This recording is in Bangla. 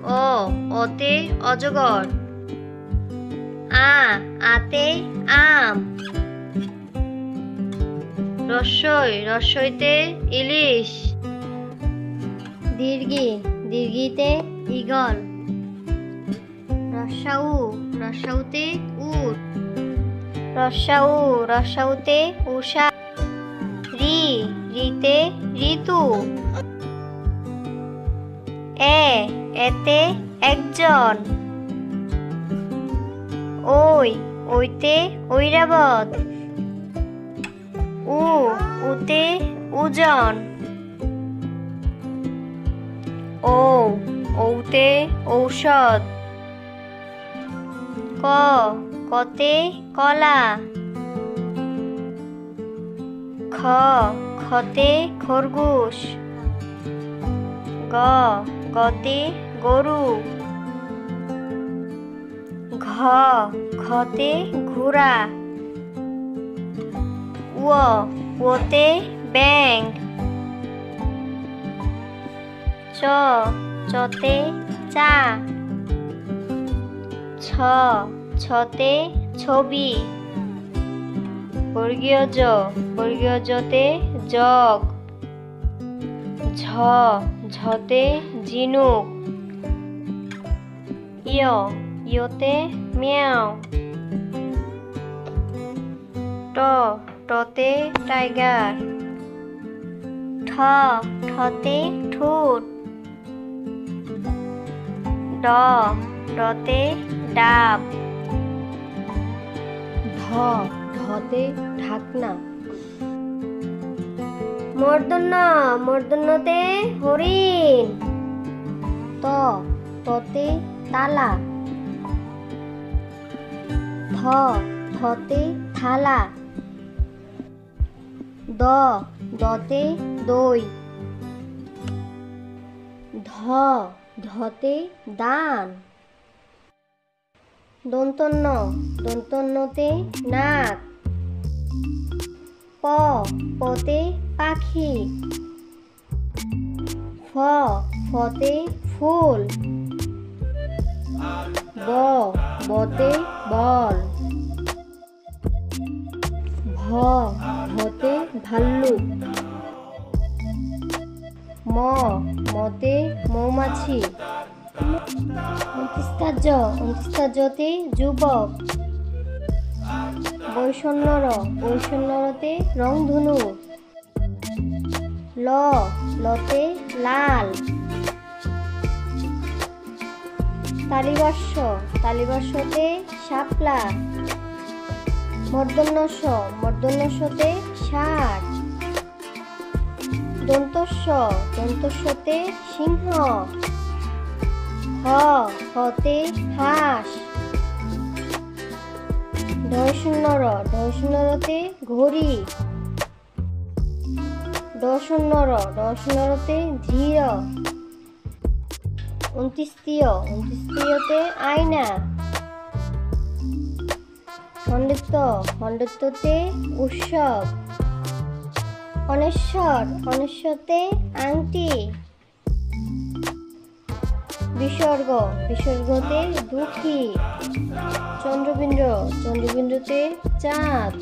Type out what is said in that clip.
অতে অজগর। আতে আম। রস্বইতে ইলিশ। দীর্ঘিতে ঈগল। রস্যাউতে উট। রস্যাউতে উষা। রিতে ঋতু। এতে একজন। ওইতে ঐরাবত। উতে ওজন। ঔতে ঔষধ। কতে কলা। খতে খরগোশ। গতে গরু। ঘতে ঘোড়া। ওতে ব্যাঙ। চতে চা। ছতে ছবি। বর্গীয় জতে জগ। ঝতে ঝিনুক। ইয়তে মিয়াও। টতে টাইগার। ঠতে ঠোঁট। ডতে ডাব। ঢতে ঢাকনা। মূর্ধন্যতে হরিণ। ততে তালা। থতে থালা। দতে দই। ধতে দান। দন্তন্যতে নাক। পতে পাখি। ফতে ফুল। বতে বল। ভতে ভাল্লুক। মতে মৌমাছি। অন্ত্যজতে যুবক। বৈষণ্যরতে রংধনু। লতে লাল। তালিবর্ষতে শাপলা। মূর্ধন্যতে ষাঁড়। দন্তস্বতে সিংহ। হতে হাঁস। ঢয়শূন্যরতে ঘড়ি। ডশূন্যরতে ধীর। অন্ত্যেষ্টিয়তে আয়না। খণ্ডত্বতে উৎসব। অনেশ্বরতে আংটি। বিসর্গতে দুঃখী। চন্দ্রবিন্দুতে চাঁদ।